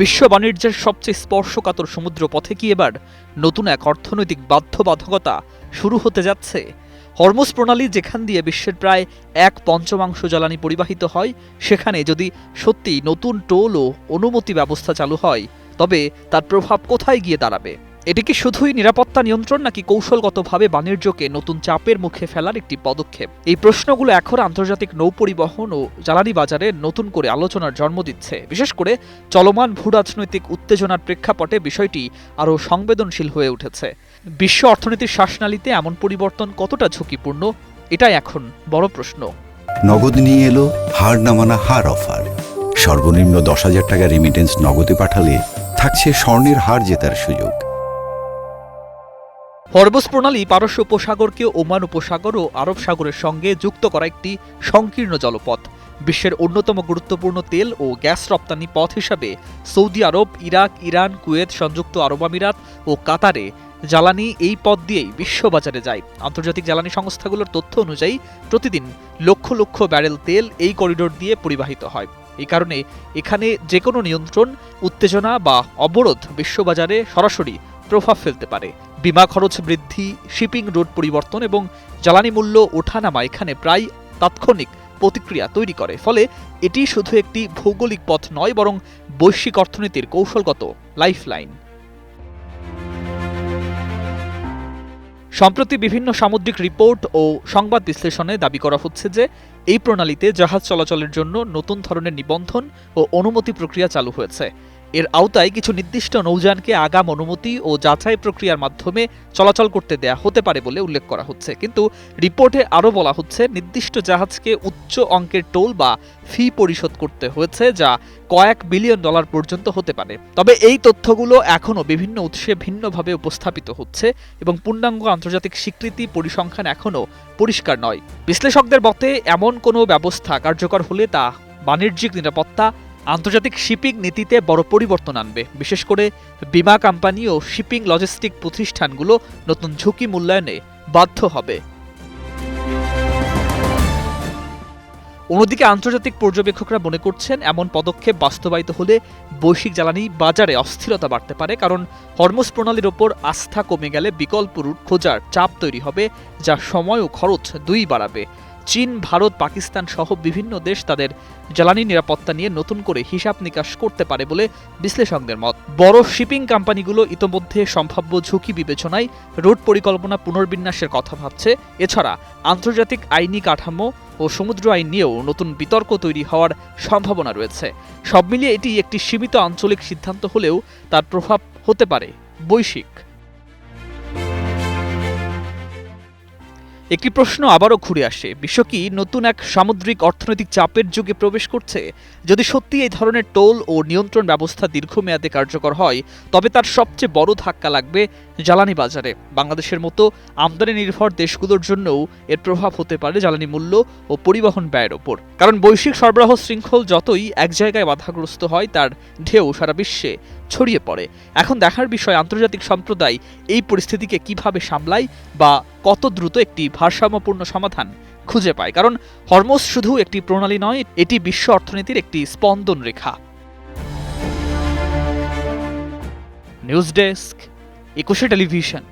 বিশ্ব বাণিজ্যের সবচেয়ে স্পর্শকাতর সমুদ্র পথে কি এবার নতুন এক অর্থনৈতিক বাধ্যবাধকতা শুরু হতে যাচ্ছে? হরমুজ প্রণালী, যেখান দিয়ে বিশ্বের প্রায় 1/5 জ্বালানি পরিবাহিত হয়, সেখানে যদি সত্যি নতুন টোল ও অনুমতি ব্যবস্থা চালু হয়, তবে তার প্রভাব কোথায় গিয়ে দাঁড়াবে? এটি কি শুধুই নিরাপত্তা নিয়ন্ত্রণ, নাকি কৌশলগতভাবে বাণিজ্যকে নতুন চাপের মুখে ফেলার একটি পদক্ষেপ? এই প্রশ্নগুলো এখন আন্তর্জাতিক নৌপরিবহন ও জ্বালানি বাজারে নতুন করে আলোচনার জন্ম দিচ্ছে। বিশেষ করে চলমান ভূরাজনৈতিক উত্তেজনার প্রেক্ষাপটে বিষয়টি আরও সংবেদনশীল হয়ে উঠেছে। বিশ্ব অর্থনীতির শ্বাসনালীতে এমন পরিবর্তন কতটা ঝুঁকিপূর্ণ, এটাই এখন বড় প্রশ্ন। নগদ নিয়ে এলো হার না মানা হার অফার। সর্বনিম্ন 10,000 টাকা রেমিটেন্স নগদে পাঠালে থাকছে স্বর্ণের হার জেতার সুযোগ। হরমুজ প্রণালী পারস্য উপসাগরকে ওমান উপসাগর ও আরব সাগরের সঙ্গে যুক্ত করা একটি সংকীর্ণ জলপথ। বিশ্বের অন্যতম গুরুত্বপূর্ণ তেল ও গ্যাস রপ্তানি পথ হিসাবে সৌদি আরব, ইরাক, ইরান, কুয়েত, সংযুক্ত আরব আমিরাত ও কাতারে জ্বালানি এই পথ দিয়েই বিশ্ববাজারে যায়। আন্তর্জাতিক জ্বালানি সংস্থাগুলোর তথ্য অনুযায়ী প্রতিদিন লক্ষ লক্ষ ব্যারেল তেল এই করিডোর দিয়ে পরিবাহিত হয়। এই কারণে এখানে যে কোনো নিয়ন্ত্রণ, উত্তেজনা বা অবরোধ বিশ্ববাজারে সরাসরি প্রভাব ফেলতে পারে। বিমা খরচ বৃদ্ধি, শিপিং রুট পরিবর্তন এবং জ্বালানি মূল্য ওঠানামা এখানে প্রায় তাৎক্ষণিক প্রতিক্রিয়া তৈরি করে। ফলে এটি শুধু একটি ভৌগোলিক পথ নয়, বরং বৈশ্বিক অর্থনীতির কৌশলগত লাইফলাইন। সম্প্রতি বিভিন্ন সামুদ্রিক রিপোর্ট ও সংবাদ বিশ্লেষণে দাবি করা হচ্ছে যে এই প্রণালীতে জাহাজ চলাচলের জন্য নতুন ধরনের নিবন্ধন ও অনুমতি প্রক্রিয়া চালু হয়েছে। এর আওতায় কিছু নির্দিষ্ট নৌযানকে আগাম অনুমতি ও যাচাই প্রক্রিয়ার মাধ্যমে চলাচল করতে দেয়া হতে পারে বলে উল্লেখ করা হচ্ছে। কিন্তু রিপোর্টে আরও বলা হচ্ছে, নির্দিষ্ট জাহাজকে উচ্চ অঙ্কের টোল বা ফি পরিশোধ করতে হয়েছে, যা কয়েক বিলিয়ন ডলার পর্যন্ত হতে পারে। তবে এই তথ্যগুলো এখনও বিভিন্ন উৎসে ভিন্নভাবে উপস্থাপিত হচ্ছে এবং পূর্ণাঙ্গ আন্তর্জাতিক স্বীকৃতি পরিসংখ্যান এখনও পরিষ্কার নয়। বিশ্লেষকদের মতে এমন কোনো ব্যবস্থা কার্যকর হলে তা বাণিজ্যিক নিরাপত্তা, আন্তর্জাতিক শিপিং নীতিতে বড় পরিবর্তন আনবে। বিশেষ করে বিমা কোম্পানি ও শিপিং লজিস্টিক প্রতিষ্ঠানগুলো নতুন ঝুঁকি মূল্যায়নে বাধ্য হবে। অন্যদিকে আন্তর্জাতিক পর্যবেক্ষকরা মনে করছেন, এমন পদক্ষেপ বাস্তবায়িত হলে বৈশ্বিক জ্বালানি বাজারে অস্থিরতা বাড়তে পারে। কারণ হরমুজ প্রণালীর ওপর আস্থা কমে গেলে বিকল্প রুট খোঁজার চাপ তৈরি হবে, যা সময় ও খরচ দুই বাড়াবে। চীন, ভারত, পাকিস্তান সহ বিভিন্ন দেশ তাদের জ্বালানি নিরাপত্তা নিয়ে নতুন করে হিসাব নিকাশ করতে পারে বলে বিশ্লেষকদের মত। বড় শিপিং কোম্পানিগুলো ইতোমধ্যে সম্ভাব্য ঝুঁকি বিবেচনায় রুট পরিকল্পনা পুনর্বিন্যাসের কথা ভাবছে। এছাড়া আন্তর্জাতিক আইনি কাঠামো ও সমুদ্র আইন নিয়েও নতুন বিতর্ক তৈরি হওয়ার সম্ভাবনা রয়েছে। সব মিলিয়ে এটি একটি সীমিত আঞ্চলিক সিদ্ধান্ত হলেও তার প্রভাব হতে পারে বৈশ্বিক। একটি প্রশ্ন আবারও ঘুরে আসে, বিশ্ব কি নতুন এক সামুদ্রিক অর্থনৈতিক চাপের যুগে প্রবেশ করছে? যদি সত্যি এই ধরনের টোল ও নিয়ন্ত্রণ ব্যবস্থা দীর্ঘমেয়াদে কার্যকর হয়, তবে তার সবচেয়ে বড় ধাক্কা লাগবে জ্বালানি বাজারে। বাংলাদেশের মতো আমদানি নির্ভর দেশগুলোর জন্যও এর প্রভাব হতে পারে জ্বালানি মূল্য ও পরিবহন ব্যয়ের ওপর। কারণ বৈশ্বিক সরবরাহ শৃঙ্খল যতই এক জায়গায় বাধাগ্রস্ত হয়, তার ঢেউ সারা বিশ্বে ছড়িয়ে পড়ে। এখন দেখার বিষয় আন্তর্জাতিক সম্প্রদায় এই পরিস্থিতিকে কিভাবে সামলায় বা কত দ্রুত একটি ভারসাম্যপূর্ণ সমাধান খুঁজে পায়। কারণ হরমুজ শুধু একটি প্রণালী নয়, এটি বিশ্ব অর্থনীতির একটি স্পন্দন রেখা। News desk, 21 television.